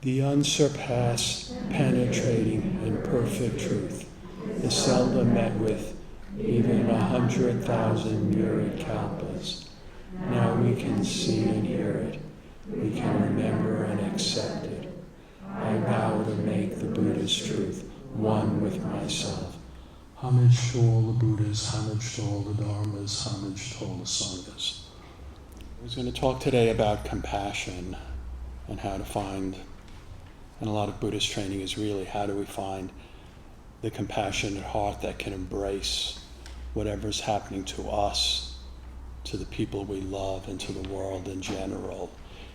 The unsurpassed, penetrating, and perfect truth is seldom met with even 100,000 myriad kalpas. Now we can see and hear it. We can remember and accept it. I vow to make the Buddha's truth one with myself. Homage to all the Buddhas, homage to all the Dharmas, homage to all the Sanghas. I was going to talk today about compassion and how to find, and a lot of Buddhist training is really how do we find the compassionate heart that can embrace whatever's happening to us, to the people we love, and to the world in general,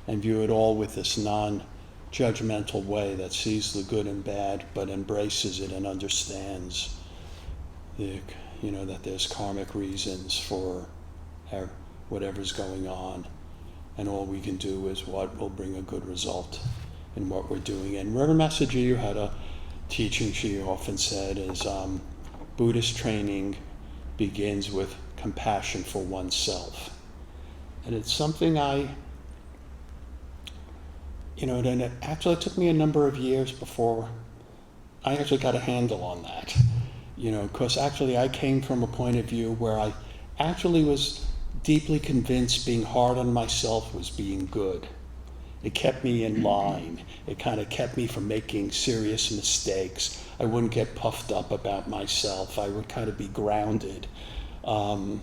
and view it all with this non-judgmental way that sees the good and bad, but embraces it and understands that there's karmic reasons for whatever's going on, and all we can do is what will bring a good result in what we're doing. And Reverend Master Jiyu had a teaching she often said is Buddhist training begins with compassion for oneself. And it's something it actually took me a number of years before I actually got a handle on that. Because actually I came from a point of view where I actually was deeply convinced being hard on myself was being good. It kept me in line. It kind of kept me from making serious mistakes. I wouldn't get puffed up about myself. I would kind of be grounded. And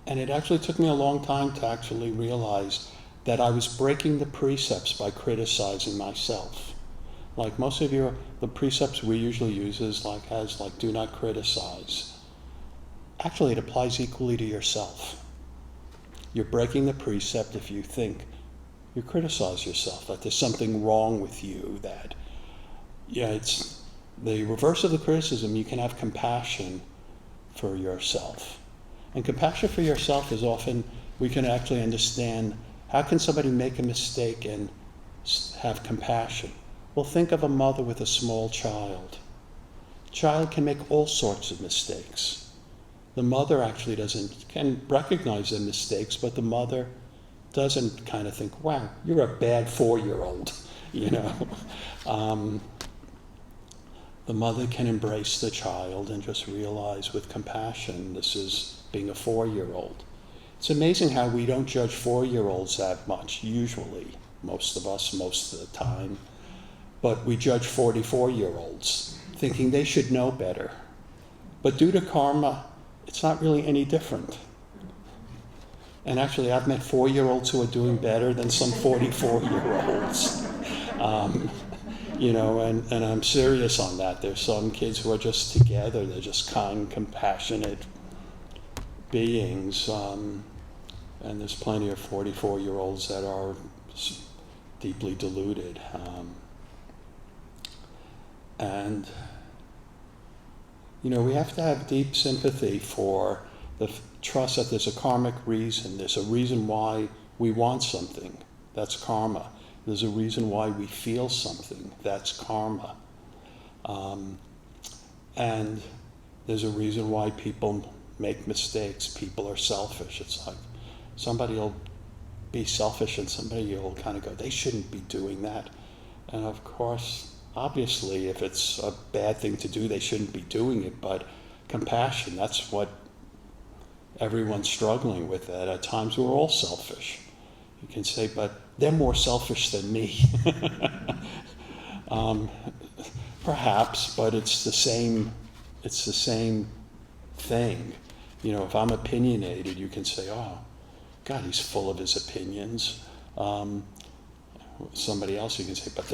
it actually took me a long time to actually realize that I was breaking the precepts by criticizing myself. Like most of the precepts we usually use is do not criticize. Actually, it applies equally to yourself. You're breaking the precept if you think you criticize yourself, that there's something wrong with you, it's the reverse of the criticism. You can have compassion for yourself. And compassion for yourself is often, we can actually understand, how can somebody make a mistake and have compassion? Well, think of a mother with a small child. Child can make all sorts of mistakes. The mother actually can recognize the mistakes, but the mother doesn't kind of think, wow, you're a bad 4-year-old, The mother can embrace the child and just realize with compassion, this is being a 4-year-old. It's amazing how we don't judge 4-year-olds that much, usually, most of us, most of the time. But we judge 44-year-olds, thinking they should know better. But due to karma, it's not really any different. And actually, I've met 4-year-olds who are doing better than some 44-year-olds. And I'm serious on that. There's some kids who are just together. They're just kind, compassionate beings. And there's plenty of 44-year-olds that are deeply deluded. We have to have deep sympathy for the trust that there's a karmic reason. There's a reason why we want something. That's karma. There's a reason why we feel something. That's karma. And there's a reason why people make mistakes. People are selfish. It's like somebody will be selfish and somebody will kind of go, they shouldn't be doing that. And of course, obviously, if it's a bad thing to do, they shouldn't be doing it. But compassion, that's what everyone's struggling with. At times, we're all selfish. You can say, but they're more selfish than me. Perhaps, but it's the same thing. If I'm opinionated, you can say, oh, God, he's full of his opinions. Somebody else, you can say, but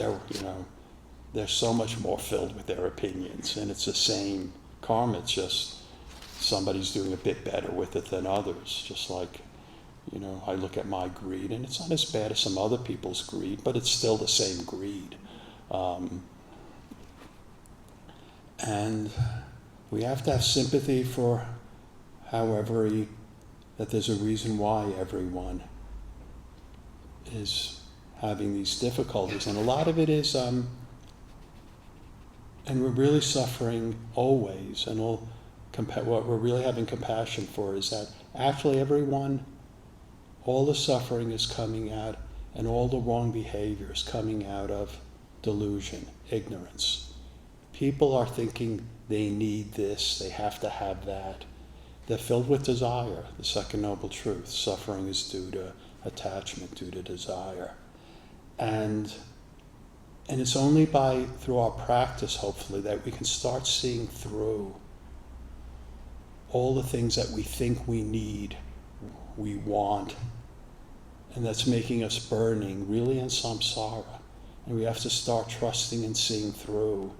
they're so much more filled with their opinions, and it's the same karma. It's just somebody's doing a bit better with it than others. Just like, I look at my greed, and it's not as bad as some other people's greed, but it's still the same greed. And we have to have sympathy for that there's a reason why everyone is having these difficulties. And a lot of it is, and we're really suffering always, and what we're really having compassion for is that actually all the suffering is coming out and all the wrong behaviors coming out of delusion, ignorance. People are thinking they need this, they have to have that. They're filled with desire, the second noble truth. Suffering is due to attachment, due to desire. And it's only through our practice, hopefully, that we can start seeing through all the things that we think we need, we want, and that's making us burning, really in samsara. And we have to start trusting and seeing through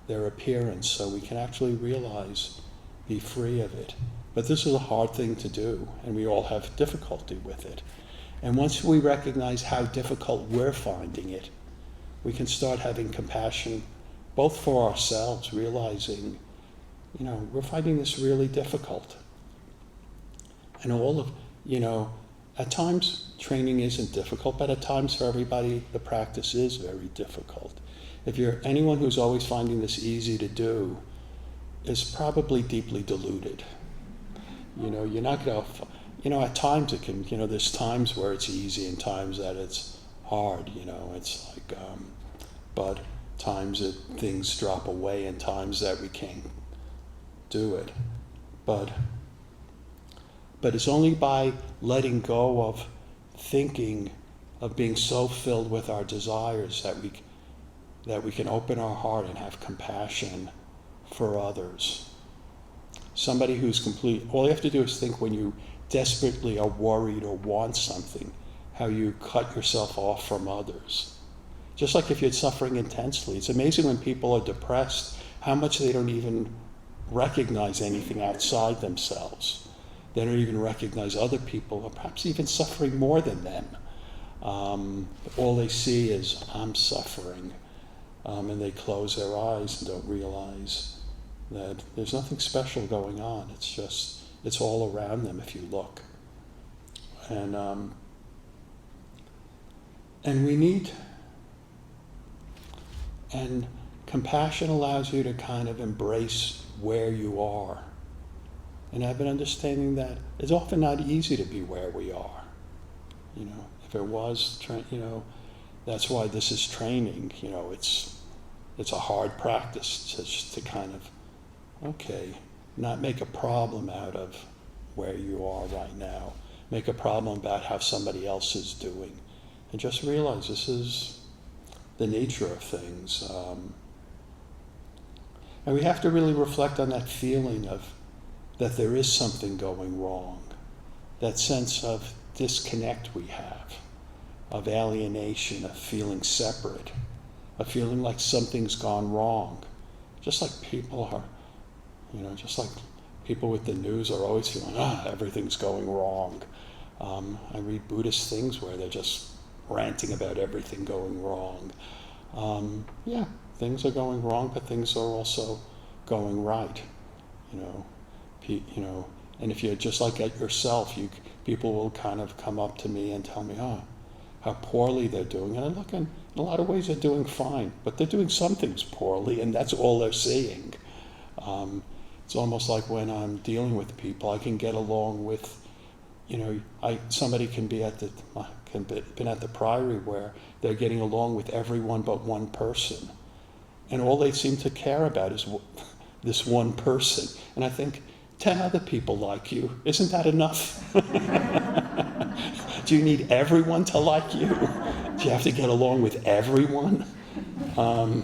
their appearance so we can actually realize, be free of it. But this is a hard thing to do, and we all have difficulty with it. And once we recognize how difficult we're finding it, we can start having compassion both for ourselves, realizing, we're finding this really difficult. And at times training isn't difficult, but at times for everybody the practice is very difficult. If you're anyone who's always finding this easy to do, is probably deeply deluded. You're not going to, at times it can, there's times where it's easy and times that it's hard, it's like, but times that things drop away and times that we can't do it. But it's only by letting go of thinking, of being so filled with our desires that we can open our heart and have compassion for others. Somebody who's all you have to do is think when you desperately are worried or want something, how you cut yourself off from others. Just like if you're suffering intensely. It's amazing when people are depressed, how much they don't even recognize anything outside themselves. They don't even recognize other people, or perhaps even suffering more than them. All they see is, I'm suffering. And they close their eyes and don't realize that there's nothing special going on. It's all around them if you look. And we need, and compassion allows you to kind of embrace where you are. And I've been understanding that it's often not easy to be where we are. If it was, that's why this is training. It's a hard practice just to kind of, not make a problem out of where you are right now. Make a problem about how somebody else is doing. And just realize this is the nature of things. And we have to really reflect on that feeling of that there is something going wrong. That sense of disconnect we have, of alienation, of feeling separate, of feeling like something's gone wrong. Just like people are, just like people with the news are always feeling, everything's going wrong. I read Buddhist things where they're just ranting about everything going wrong. Things are going wrong, but things are also going right. And if you're just like at yourself, people will kind of come up to me and tell me, how poorly they're doing. And I look, and in a lot of ways they're doing fine, but they're doing some things poorly, and that's all they're seeing. It's almost like when I'm dealing with people, I can get along with, somebody can be at been at the Priory where they're getting along with everyone but one person. And all they seem to care about is this one person. And I think, 10 other people like you. Isn't that enough? Do you need everyone to like you? Do you have to get along with everyone? And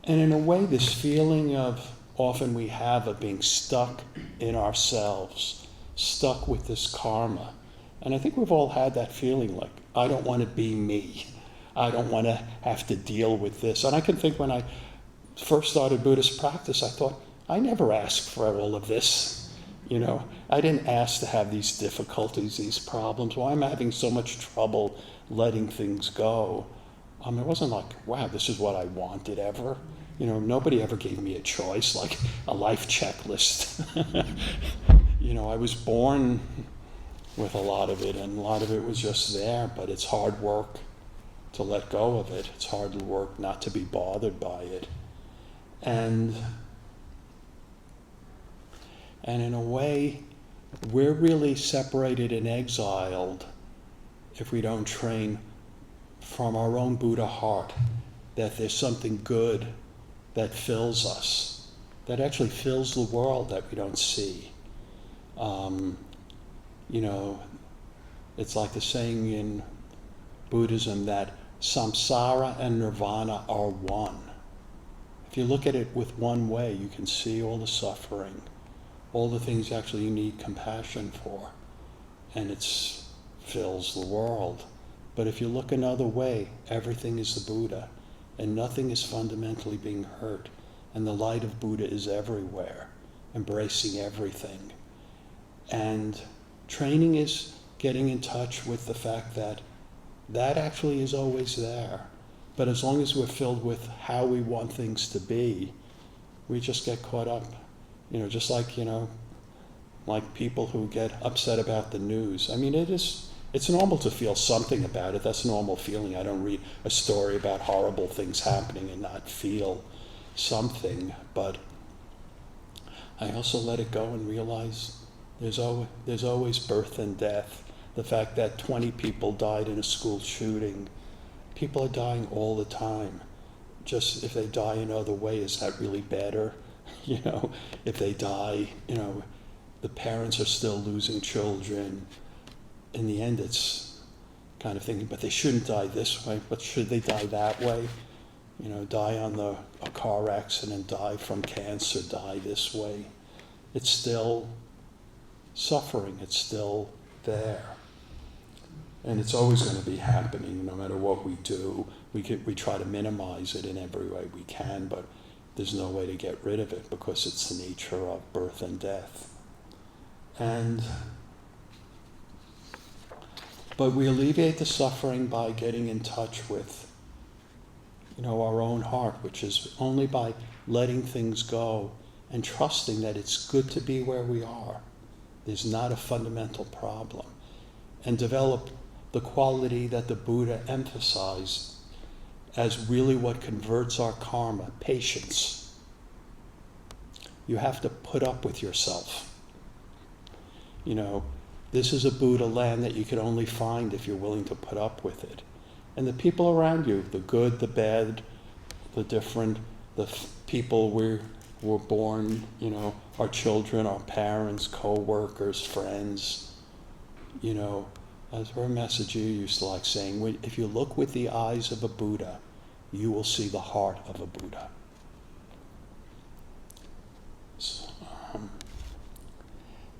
in a way, this feeling often we have of being stuck in ourselves, stuck with this karma. And I think we've all had that feeling like, I don't want to be me. I don't want to have to deal with this. And I can think when I first started Buddhist practice, I thought, I never asked for all of this. I didn't ask to have these difficulties, these problems. Why am I having so much trouble letting things go? It wasn't like, wow, this is what I wanted ever. Nobody ever gave me a choice, like a life checklist. I was born with a lot of it, and a lot of it was just there, but it's hard work to let go of it. It's hard work not to be bothered by it. And And in a way, we're really separated and exiled if we don't train from our own Buddha heart that there's something good that fills us, that actually fills the world that we don't see. It's like the saying in Buddhism that Samsara and nirvana are one. If you look at it with one way, you can see all the suffering, all the things actually you need compassion for, and it fills the world. But if you look another way, everything is the Buddha, and nothing is fundamentally being hurt, and the light of Buddha is everywhere, embracing everything. And training is getting in touch with the fact that that actually is always there. But as long as we're filled with how we want things to be, we just get caught up. Just like people who get upset about the news. I mean, it's normal to feel something about it. That's a normal feeling. I don't read a story about horrible things happening and not feel something. But I also let it go and realize there's always birth and death. The fact that 20 people died in a school shooting, people are dying all the time. Just if they die another way, is that really better? If they die, the parents are still losing children. In the end, it's kind of thinking, but they shouldn't die this way, but should they die that way? Die on a car accident, die from cancer, die this way. It's still suffering, it's still there. And it's always going to be happening no matter what we do. We try to minimize it in every way we can, but there's no way to get rid of it because it's the nature of birth and death. But we alleviate the suffering by getting in touch with, our own heart, which is only by letting things go and trusting that it's good to be where we are. There's not a fundamental problem. And develop the quality that the Buddha emphasized as really what converts our karma, patience. You have to put up with yourself. This is a Buddha land that you can only find if you're willing to put up with it. And the people around you, the good, the bad, the different, people we were born, our children, our parents, co-workers, friends, as her message you used to like saying, if you look with the eyes of a Buddha, you will see the heart of a Buddha. So,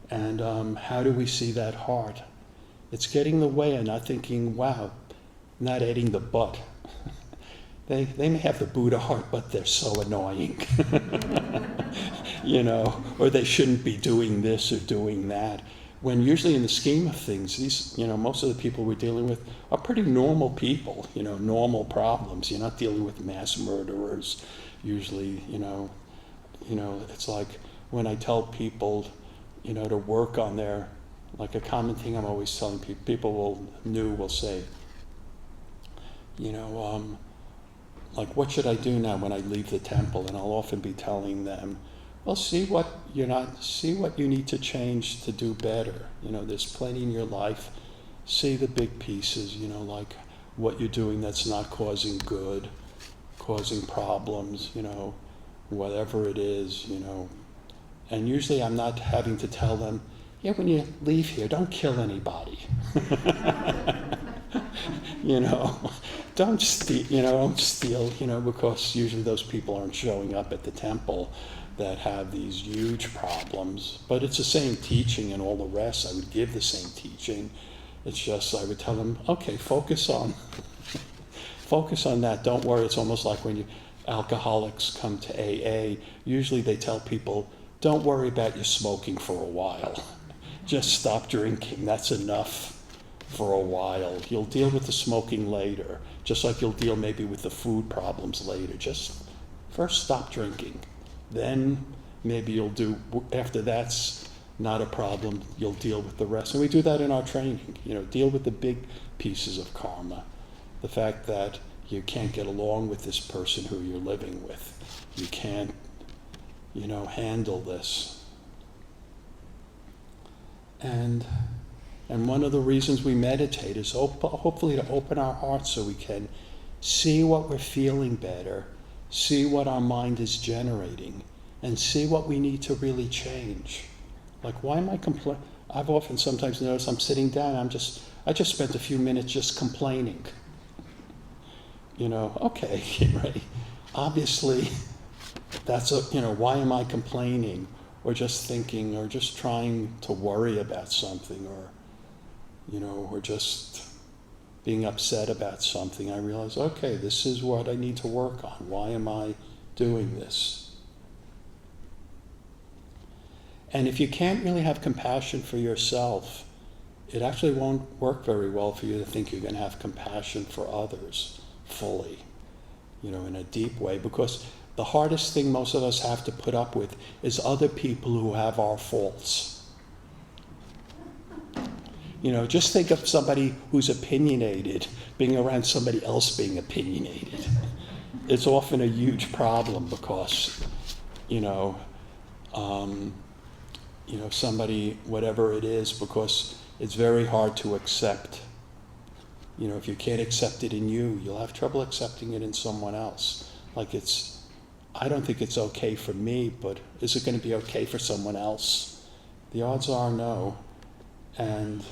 how do we see that heart? It's getting the way and not thinking, wow, not adding the but. They may have the Buddha heart, but they're so annoying. Or they shouldn't be doing this or doing that. When usually in the scheme of things, these, most of the people we're dealing with are pretty normal people, normal problems. You're not dealing with mass murderers. Usually, it's like when I tell people, to work on their, like a common thing I'm always telling people will say, like, what should I do now when I leave the temple? And I'll often be telling them, well, see what you need to change to do better. There's plenty in your life. See the big pieces, like what you're doing that's not causing good, causing problems, whatever it is, And usually I'm not having to tell them, when you leave here, don't kill anybody. Don't steal, because usually those people aren't showing up at the temple that have these huge problems. But it's the same teaching and all the rest. I would give the same teaching. It's just I would tell them, okay, focus on that. Don't worry. It's almost like when alcoholics come to AA. Usually they tell people, don't worry about your smoking for a while. Just stop drinking. That's enough for a while. You'll deal with the smoking later, just like you'll deal maybe with the food problems later. Just first stop drinking. Then maybe you'll do, after that's not a problem, you'll deal with the rest. And we do that in our training, deal with the big pieces of karma. The fact that you can't get along with this person who you're living with. You can't, handle this. And one of the reasons we meditate is hopefully to open our hearts so we can see what we're feeling better, see what our mind is generating, and see what we need to really change. Like, why am I complaining? I've often sometimes noticed I'm sitting down, I just spent a few minutes just complaining. Okay, Kinrei, obviously that's why am I complaining? Or just thinking, or just trying to worry about something, or just being upset about something. I realize, okay, this is what I need to work on. Why am I doing this? And if you can't really have compassion for yourself, it actually won't work very well for you to think you're going to have compassion for others fully, in a deep way, because the hardest thing most of us have to put up with is other people who have our faults. Just think of somebody who's opinionated being around somebody else being opinionated. It's often a huge problem because, somebody, whatever it is, because it's very hard to accept. If you can't accept it in you, you'll have trouble accepting it in someone else. I don't think it's okay for me, but is it going to be okay for someone else? The odds are no. And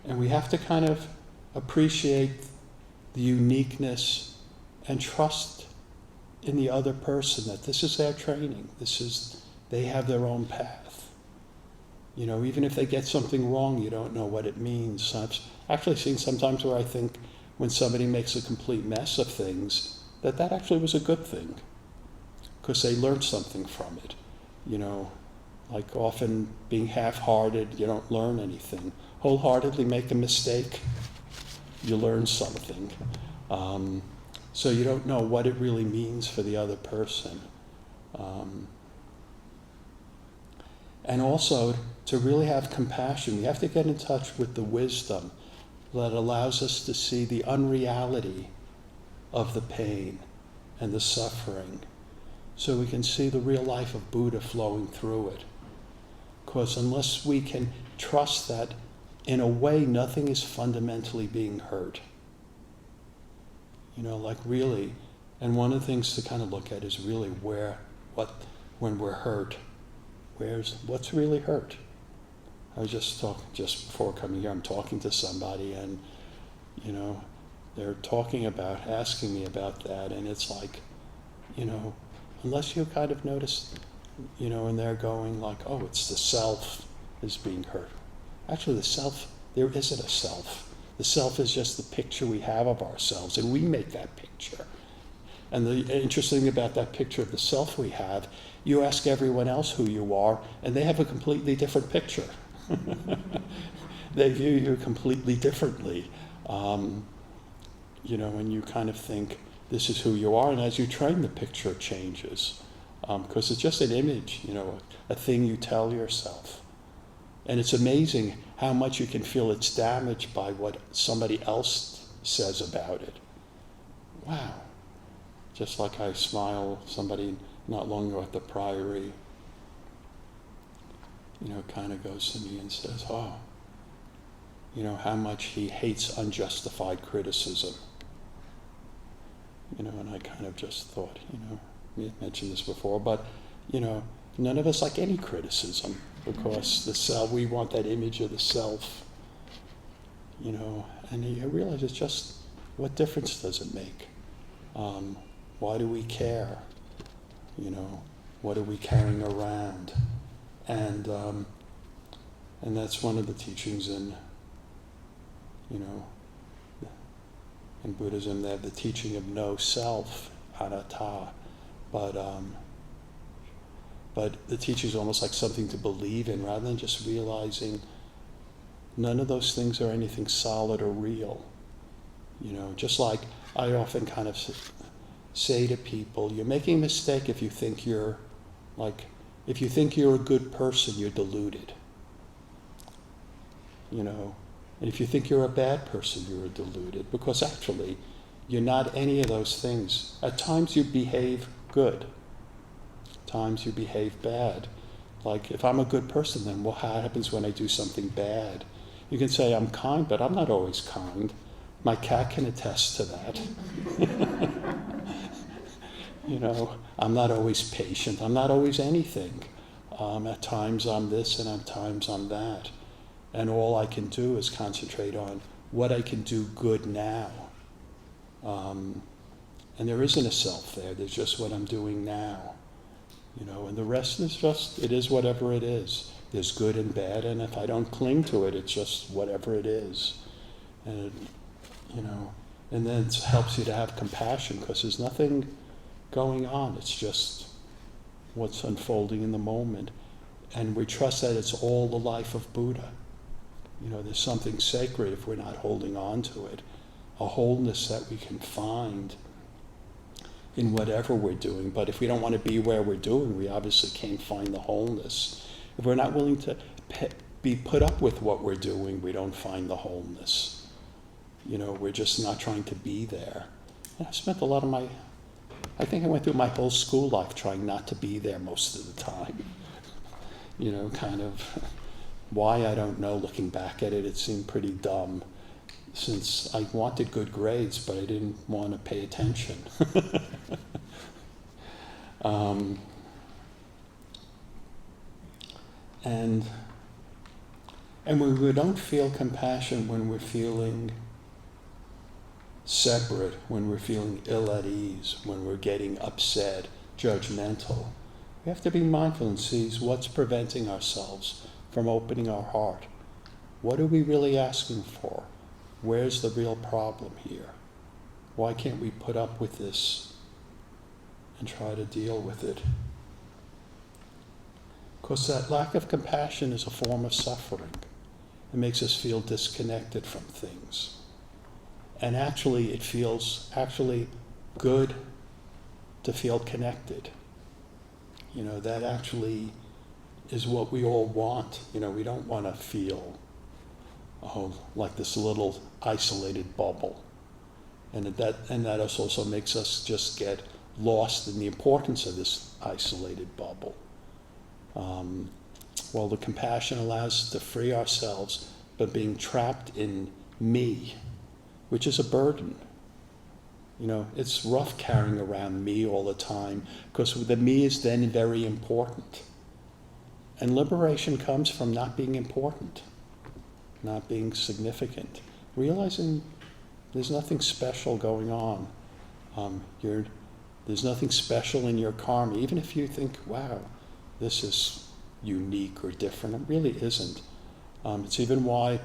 we have to kind of appreciate the uniqueness and trust in the other person, that this is their training. They have their own path. Even if they get something wrong, you don't know what it means. I've actually seen sometimes where I think when somebody makes a complete mess of things, that actually was a good thing, because they learned something from it. Like often being half-hearted, you don't learn anything. Wholeheartedly make a mistake, you learn something. So you don't know what it really means for the other person. And also, to really have compassion, we have to get in touch with the wisdom that allows us to see the unreality of the pain and the suffering, so we can see the real life of Buddha flowing through it. Because unless we can trust that, in a way, nothing is fundamentally being hurt. Really, and one of the things to kind of look at is really when we're hurt, what's really hurt? I was just before coming here, I'm talking to somebody, and they're asking me about that, and it's like, unless you kind of notice, and they're going like, oh, it's the self is being hurt. Actually, the self, there isn't a self. The self is just the picture we have of ourselves, and we make that picture. And the interesting thing about that picture of the self we have, you ask everyone else who you are, and they have a completely different picture. They view you completely differently. And you kind of think, this is who you are, and as you train, the picture changes. Because it's just an image, a thing you tell yourself. And it's amazing how much you can feel it's damaged by what somebody else says about it. Wow. Just like I smile, somebody not long ago at the Priory, kind of goes to me and says, oh, how much he hates unjustified criticism. And I kind of just thought, we had mentioned this before, but, none of us like any criticism, because the self, we want that image of the self, and I realize it's just, what difference does it make? Why do we care? What are we carrying around? And that's one of the teachings in Buddhism. They have the teaching of no self, anatta, but the teaching is almost like something to believe in, rather than just realizing none of those things are anything solid or real. Just like I often kind of say to people, you're making a mistake if you think you're a good person, you're deluded. And if you think you're a bad person, you're deluded, because actually you're not any of those things. At times you behave good. At times you behave bad. Like, if I'm a good person, then what happens when I do something bad? You can say I'm kind, but I'm not always kind. My cat can attest to that. You know, I'm not always patient. I'm not always anything. At times I'm this and at times I'm that. And all I can do is concentrate on what I can do good now. And there isn't a self there. There's just what I'm doing now. You know, and the rest is just, it is whatever it is. There's good and bad, and if I don't cling to it, it's just whatever it is. And, you know, and then it helps you to have compassion, because there's nothing going on. It's just what's unfolding in the moment. And we trust that it's all the life of Buddha. You know, there's something sacred if we're not holding on to it. A wholeness that we can find in whatever we're doing. But if we don't want to be where we're doing, we obviously can't find the wholeness. If we're not willing to be put up with what we're doing, we don't find the wholeness. You know, we're just not trying to be there. And I spent a lot of I think I went through my whole school life trying not to be there most of the time. You know, kind of why, I don't know. Looking back at it, it seemed pretty dumb, since I wanted good grades, but I didn't want to pay attention. And we don't feel compassion when we're feeling separate, when we're feeling ill at ease, when we're getting upset, judgmental. We have to be mindful and see what's preventing ourselves from opening our heart. What are we really asking for? Where's the real problem here? Why can't we put up with this and try to deal with it? Because that lack of compassion is a form of suffering. It makes us feel disconnected from things. And actually, it feels good to feel connected. You know, that actually is what we all want. You know, we don't want to feel, like this little isolated bubble. And that also makes us just get lost in the importance of this isolated bubble. Well, the compassion allows us to free ourselves by being trapped in me, which is a burden. You know, it's rough carrying around me all the time, because the me is then very important. And liberation comes from not being important, not being significant, realizing there's nothing special going on. There's nothing special in your karma, even if you think, wow, this is unique or different. It really isn't. It's even why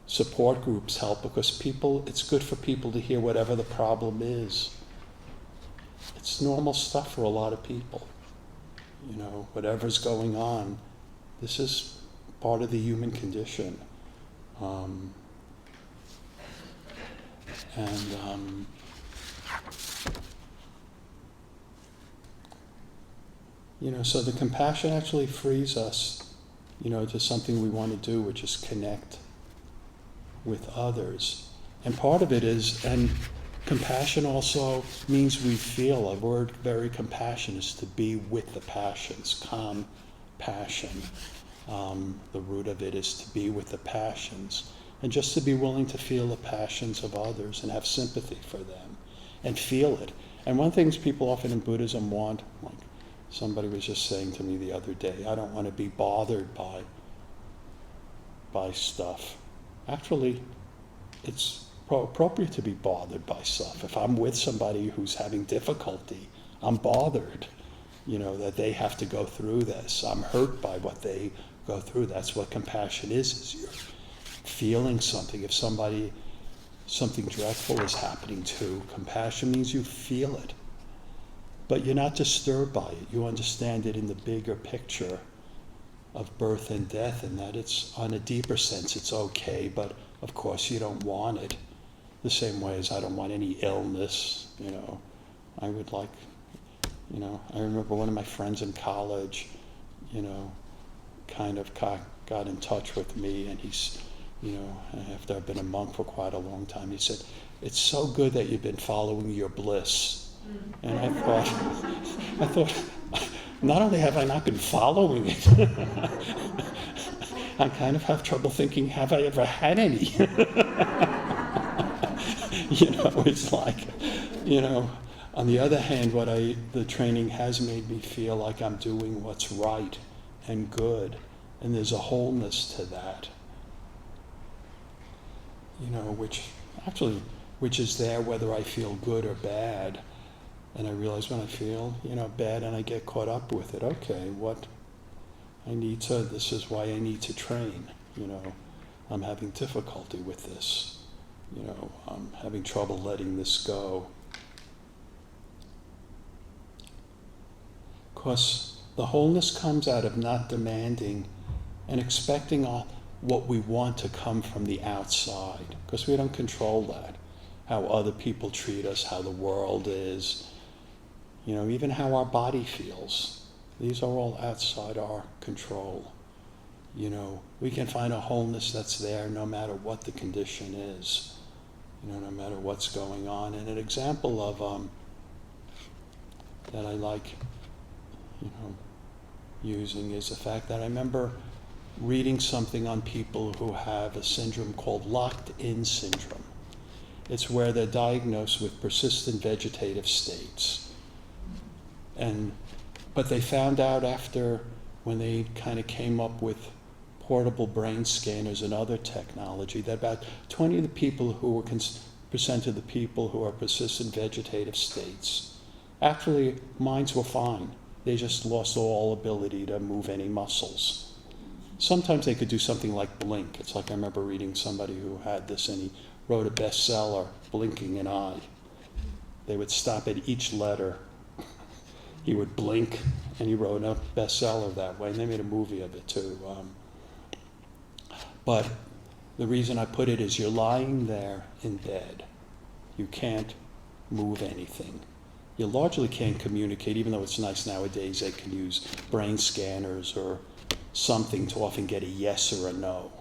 support groups help, because it's good for people to hear whatever the problem is. It's normal stuff for a lot of people. You know, whatever's going on, this is part of the human condition. You know, so the compassion actually frees us, you know, to something we want to do, which is connect with others. And part of it is, and compassion also means we feel. A word very compassion is to be with the passions, calm passion. The root of it is to be with the passions. And just to be willing to feel the passions of others and have sympathy for them and feel it. And one of the things people often in Buddhism want, like somebody was just saying to me the other day, I don't want to be bothered by stuff. Actually, it's appropriate to be bothered by stuff. If I'm with somebody who's having difficulty, I'm bothered, you know, that they have to go through this. I'm hurt by what they go through. That's what compassion is you're feeling something. If something dreadful is happening to, compassion means you feel it. But you're not disturbed by it. You understand it in the bigger picture of birth and death, and that it's, on a deeper sense, it's okay, but of course you don't want it. The same way as I don't want any illness, you know. I would like, you know, I remember one of my friends in college, you know, kind of got in touch with me, and he's, you know, after I've been a monk for quite a long time, he said, it's so good that you've been following your bliss. And I thought, not only have I not been following it, I kind of have trouble thinking, have I ever had any? It's like, on the other hand, the training has made me feel like I'm doing what's right and good, and there's a wholeness to that, which is there whether I feel good or bad. And I realize when I feel, bad and I get caught up with it, okay, this is why I need to train, I'm having difficulty with this, I'm having trouble letting this go. Because the wholeness comes out of not demanding and expecting what we want to come from the outside, because we don't control that. How other people treat us, how the world is, even how our body feels. These are all outside our control. We can find a wholeness that's there no matter what the condition is, no matter what's going on. And an example of that I like, using is the fact that I remember reading something on people who have a syndrome called locked-in syndrome. It's where they're diagnosed with persistent vegetative states. But they found out after, when they kind of came up with portable brain scanners and other technology, that about 20% of the people who are persistent vegetative states, actually minds were fine. They just lost all ability to move any muscles. Sometimes they could do something like blink. It's like I remember reading somebody who had this, and he wrote a bestseller, Blinking an Eye. They would stop at each letter. He would blink, and he wrote a bestseller that way, and they made a movie of it too. But the reason I put it is you're lying there in bed. You can't move anything. You largely can't communicate, even though it's nice nowadays they can use brain scanners or something to often get a yes or a no.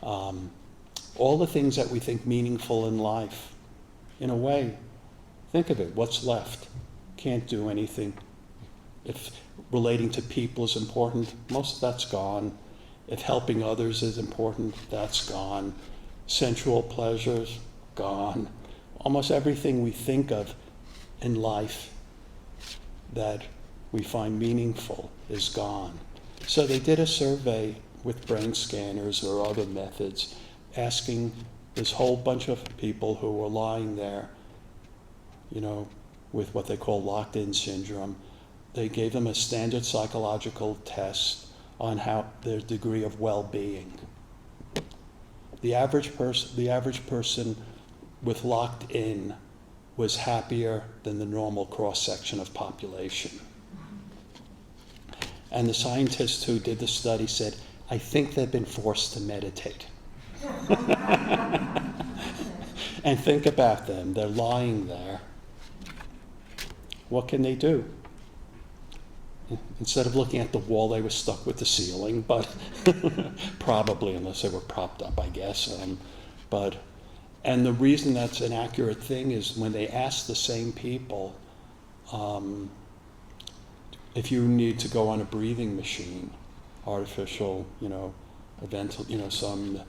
All the things that we think meaningful in life, in a way, think of it, what's left? Can't do anything. If relating to people is important, most of that's gone. If helping others is important, that's gone. Sensual pleasures, gone. Almost everything we think of in life that we find meaningful is gone. So they did a survey with brain scanners or other methods, asking this whole bunch of people who were lying there, with what they call locked-in syndrome. They gave them a standard psychological test on their degree of well-being. The average person with locked-in was happier than the normal cross-section of population. And the scientists who did the study said, I think they've been forced to meditate. And think about them. They're lying there. What can they do? Instead of looking at the wall, they were stuck with the ceiling, but probably, unless they were propped up, I guess. And the reason that's an accurate thing is when they asked the same people, if you need to go on a breathing machine, artificial, some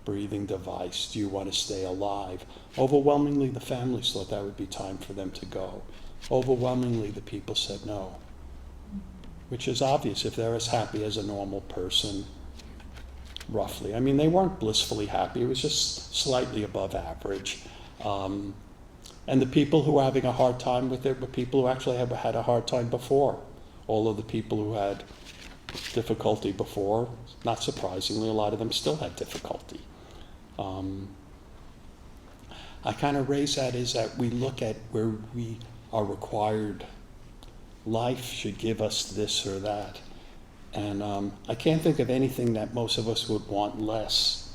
breathing device, do you want to stay alive? Overwhelmingly, the families thought that would be time for them to go. Overwhelmingly, the people said no, which is obvious if they're as happy as a normal person, roughly. I mean, they weren't blissfully happy. It was just slightly above average. And the people who were having a hard time with it were people who actually had a hard time before. All of the people who had difficulty before, not surprisingly, a lot of them still had difficulty. I kind of raise that is that we look at where we are required. Life should give us this or that. And I can't think of anything that most of us would want less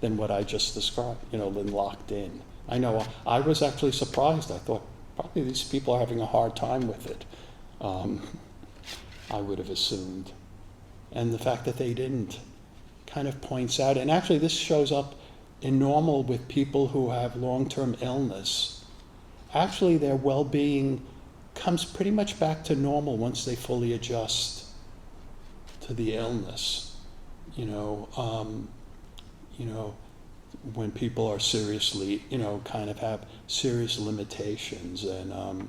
than what I just described, than locked in. I know I was actually surprised. I thought probably these people are having a hard time with it. I would have assumed. And the fact that they didn't kind of points out, and actually this shows up in normal with people who have long-term illness. Actually their well-being comes pretty much back to normal once they fully adjust to the illness. When people are seriously, kind of have serious limitations, and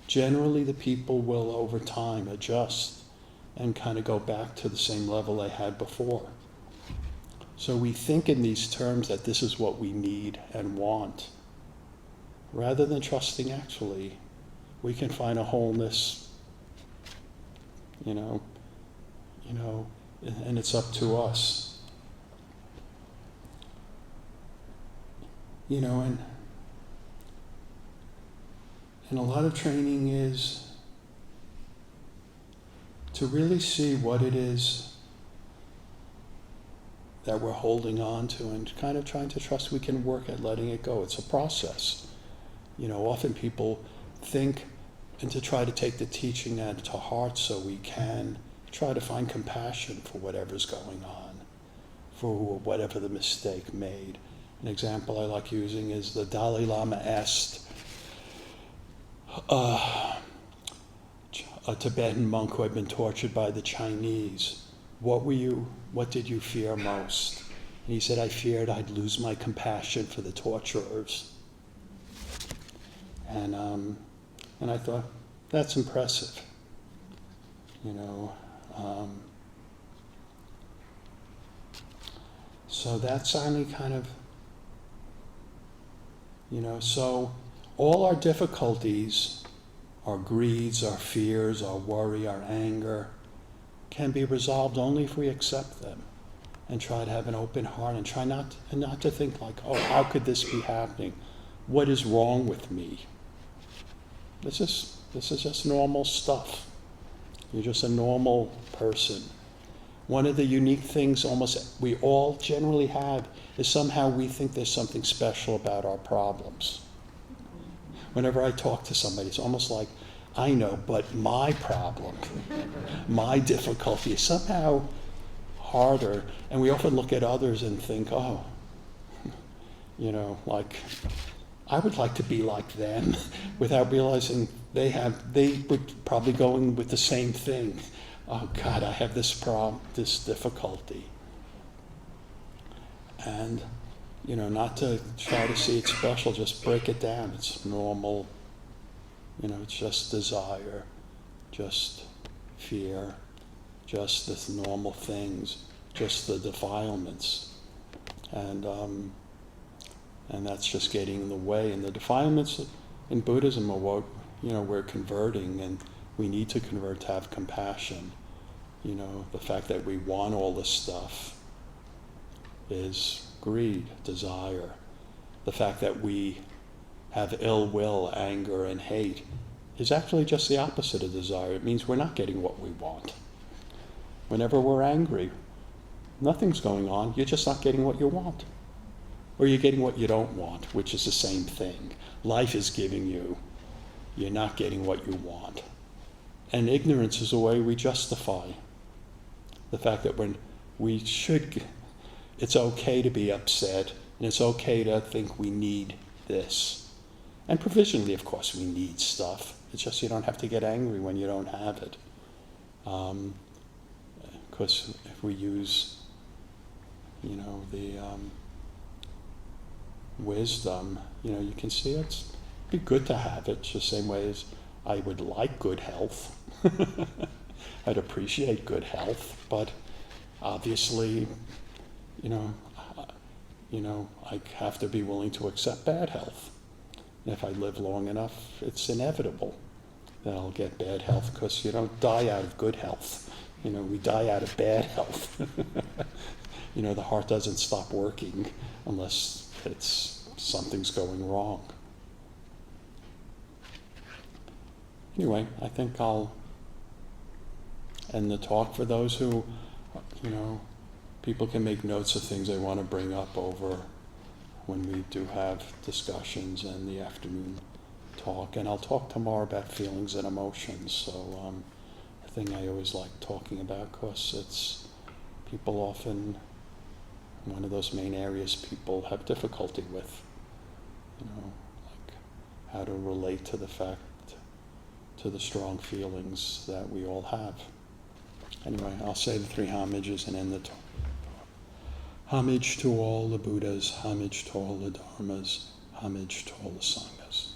generally the people will over time adjust and kind of go back to the same level they had before. So we think in these terms that this is what we need and want, rather than trusting actually we can find a wholeness, and it's up to us. And a lot of training is to really see what it is that we're holding on to and kind of trying to trust we can work at letting it go. It's a process. Often people think and to try to take the teaching to heart so we can try to find compassion for whatever's going on, for whatever the mistake made. An example I like using is the Dalai Lama asked a Tibetan monk who had been tortured by the Chinese, what did you fear most? And he said, I feared I'd lose my compassion for the torturers. And I thought, that's impressive. So that's only kind of, so all our difficulties, our greeds, our fears, our worry, our anger, can be resolved only if we accept them and try to have an open heart and try not to think like, oh, how could this be happening? What is wrong with me? This is just normal stuff. You're just a normal person. One of the unique things almost we all generally have is somehow we think there's something special about our problems. Whenever I talk to somebody, it's almost like, I know, but my problem, my difficulty is somehow harder. And we often look at others and think, oh, like, I would like to be like them, without realizing they were probably going with the same thing. Oh God, I have this problem, this difficulty. And, not to try to see it special, just break it down. It's normal. It's just desire, just fear, just the normal things, just the defilements. And that's just getting in the way. And the defilements in Buddhism are what, we're converting, and we need to convert to have compassion. The fact that we want all this stuff is greed, desire. The fact that we have ill will, anger, and hate is actually just the opposite of desire. It means we're not getting what we want. Whenever we're angry, nothing's going on. You're just not getting what you want. Or you're getting what you don't want, which is the same thing. Life is giving you. You're not getting what you want. And ignorance is a way we justify the fact that it's okay to be upset, and it's okay to think we need this. And provisionally, of course, we need stuff. It's just you don't have to get angry when you don't have it. Because if we use, the wisdom, you can see it'd be good to have it, just the same way as I would like good health. I'd appreciate good health, but obviously, I have to be willing to accept bad health. And if I live long enough, it's inevitable that I'll get bad health, because you don't die out of good health. We die out of bad health. The heart doesn't stop working unless something's going wrong. Anyway, I think I'll end the talk. For those who, people can make notes of things they want to bring up over when we do have discussions in the afternoon talk. And I'll talk tomorrow about feelings and emotions. So a thing I always like talking about, because it's people often, one of those main areas people have difficulty with, like how to relate to the fact, to the strong feelings that we all have. Anyway, I'll say the 3 homages and end the talk. Homage to all the Buddhas, homage to all the Dharmas, homage to all the Sanghas.